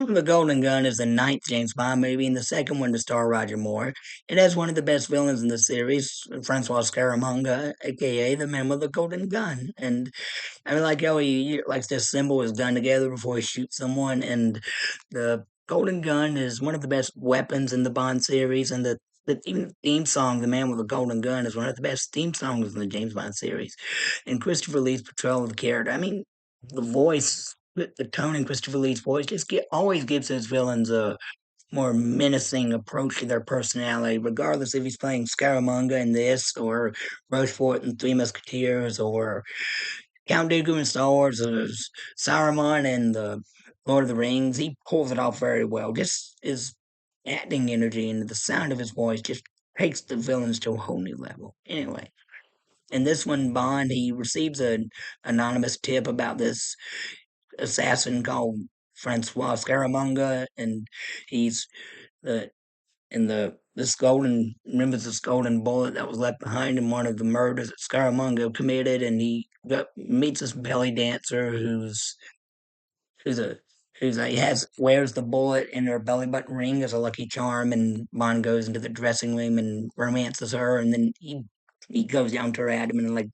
The Golden Gun is the ninth James Bond movie and the second one to star Roger Moore. It has one of the best villains in the series, Francois Scaramanga, aka the man with the golden gun. And I mean, like how he likes to assemble his gun together before he shoots someone. And the golden gun is one of the best weapons in the Bond series. And the even theme song, "The Man with the Golden Gun," is one of the best theme songs in the James Bond series. And Christopher Lee's portrayal of the character, I mean, the voice, the tone in Christopher Lee's voice just always gives his villains a more menacing approach to their personality, regardless if he's playing Scaramanga in this, or Rochefort in Three Musketeers, or Count Dooku in Star Wars, or Saruman in the Lord of the Rings. He pulls it off very well. Just his acting energy and the sound of his voice just takes the villains to a whole new level. Anyway, in this one, Bond, he receives an anonymous tip about this assassin called Francois Scaramanga, and he's the in the this golden remembers this golden bullet that was left behind in one of the murders that Scaramanga committed, and meets this belly dancer who's a he has wears the bullet in her belly button ring as a lucky charm, and Bond goes into the dressing room and romances her, and then he goes down to her abdomen and like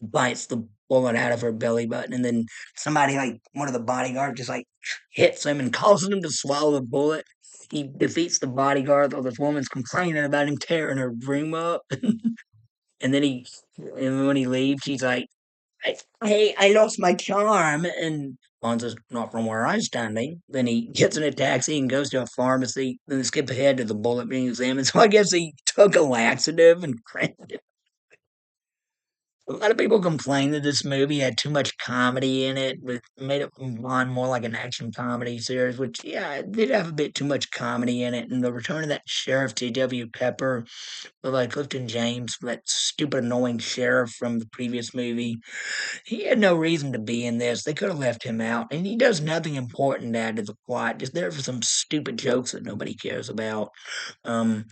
bites the bullet out of her belly button, and then somebody like one of the bodyguards just like hits him and causes him to swallow the bullet. He defeats the bodyguard, though this woman's complaining about him tearing her room up. And then and when he leaves, she's like, "Hey, I lost my charm." And Bond says, "Not from where I'm standing." Then he gets in a taxi and goes to a pharmacy. Then they skip ahead to the bullet being examined. So I guess he took a laxative and cranked it. A lot of people complain that this movie had too much comedy in it, but made it Bond more like an action comedy series, which, yeah, it did have a bit too much comedy in it. And the return of that Sheriff J.W. Pepper, with like Clifton James, that stupid, annoying sheriff from the previous movie, he had no reason to be in this. They could have left him out. And he does nothing important to add to the plot, just there for some stupid jokes that nobody cares about. Um,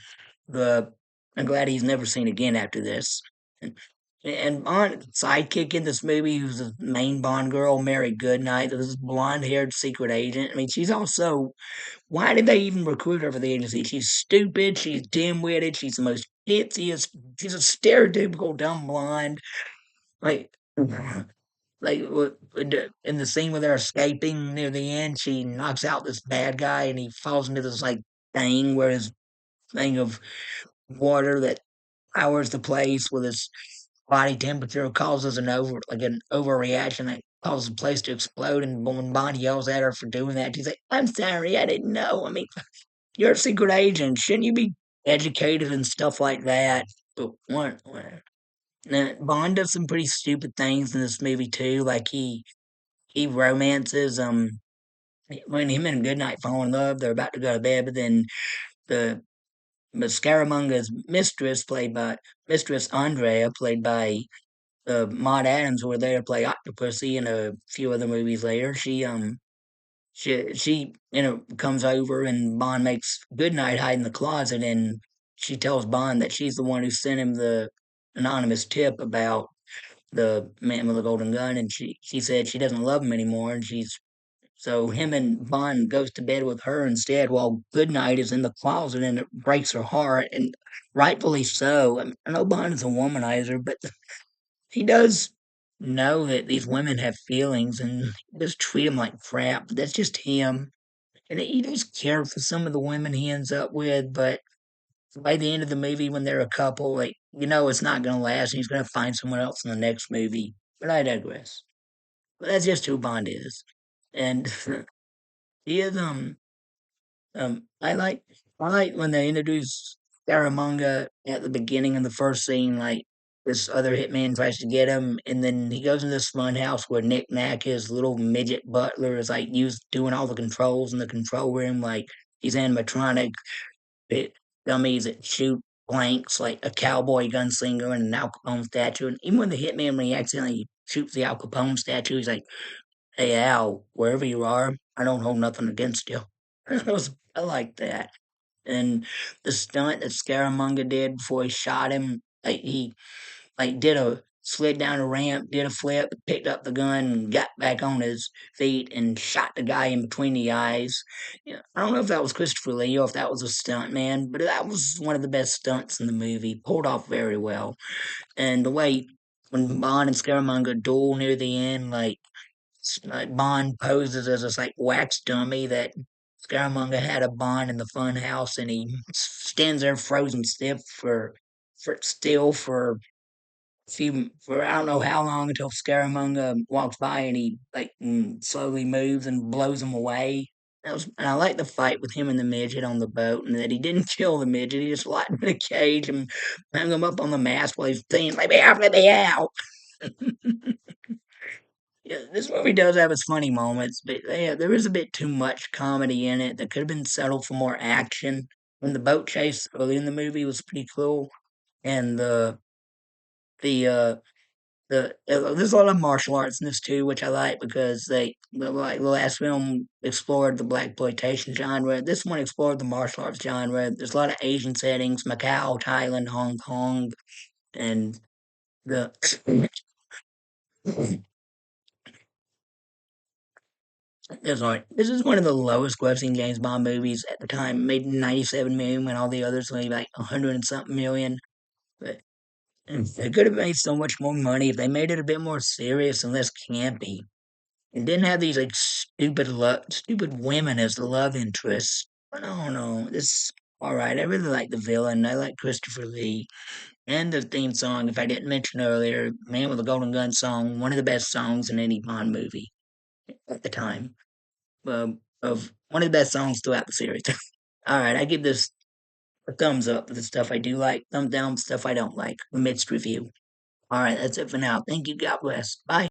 the I'm glad he's never seen again after this. And Bond sidekick in this movie, who's the main Bond girl, Mary Goodnight, this blonde-haired secret agent. I mean, she's also. Why did they even recruit her for the agency? She's stupid. She's dim-witted. She's the most ditziest. She's a stereotypical dumb blonde. Like, in the scene where they're escaping near the end, she knocks out this bad guy, and he falls into this like thing where his thing of water that powers the place with his body temperature causes an overreaction that causes the place to explode. And when Bond yells at her for doing that, she's like, "I'm sorry, I didn't know. I mean, you're a secret agent. Shouldn't you be educated and stuff like that?" But what? Now, Bond does some pretty stupid things in this movie too. Like he romances when him and Goodnight fall in love, they're about to go to bed, but then the Scaramanga's mistress, played by Mistress Andrea, played by Maud Adams, were there to play Octopussy in a few other movies later. She comes over, and Bond makes Goodnight hide in the closet, and she tells Bond that she's the one who sent him the anonymous tip about the man with the golden gun, and she said she doesn't love him anymore, and she's so him and Bond goes to bed with her instead, while Goodnight is in the closet, and it breaks her heart, and rightfully so. I mean, I know Bond is a womanizer, but he does know that these women have feelings, and he does treat them like crap. But that's just him, and he does care for some of the women he ends up with. But by the end of the movie, when they're a couple, like it's not going to last, and he's going to find someone else in the next movie. But I digress. But that's just who Bond is, and he is I like when they introduce Scaramanga at the beginning of the first scene, like this other hitman tries to get him, and then he goes into this fun house where Nick Nack, his little midget butler, is like used doing all the controls in the control room, like these animatronic bit dummies that shoot blanks like a cowboy gunslinger and an Al Capone statue. And even when the hitman, when he accidentally shoots the Al Capone statue, he's like, "Hey Al, wherever you are, I don't hold nothing against you." I like that. And the stunt that Scaramanga did before he shot him, like he like did a slid down a ramp, did a flip, picked up the gun, and got back on his feet and shot the guy in between the eyes. Yeah, I don't know if that was Christopher Lee or if that was a stunt man, but that was one of the best stunts in the movie. Pulled off very well. And the way when Bond and Scaramanga duel near the end, like Bond poses as this like wax dummy that Scaramanga had a Bond in the fun house, and he stands there frozen stiff for for I don't know how long until Scaramanga walks by and he slowly moves and blows him away. And I like the fight with him and the midget on the boat, and that he didn't kill the midget. He just locked him in a cage and hung him up on the mast while he's saying, "Let me out! Let me out!" Yeah, this movie does have its funny moments, but yeah, there is a bit too much comedy in it that could have been settled for more action. When the boat chase early in the movie was pretty cool, and the there's a lot of martial arts in this too, which I like because like the last film explored the black exploitation genre. This one explored the martial arts genre. There's a lot of Asian settings: Macau, Thailand, Hong Kong, and the sorry. This is one of the lowest grossing James Bond movies at the time. Made 97 million when all the others made like 100 and something million. But they could have made so much more money if they made it a bit more serious and less campy. And didn't have these like stupid women as the love interests. But no, no, this all right. I really like the villain. I like Christopher Lee and the theme song. If I didn't mention earlier, "Man with a Golden Gun" song, one of the best songs in any Bond movie at the time. Of one of the best songs throughout the series. All right, I give this a thumbs up for the stuff I do like, thumbs down for stuff I don't like. A mixed review. All right, that's it for now. Thank you. God bless. Bye.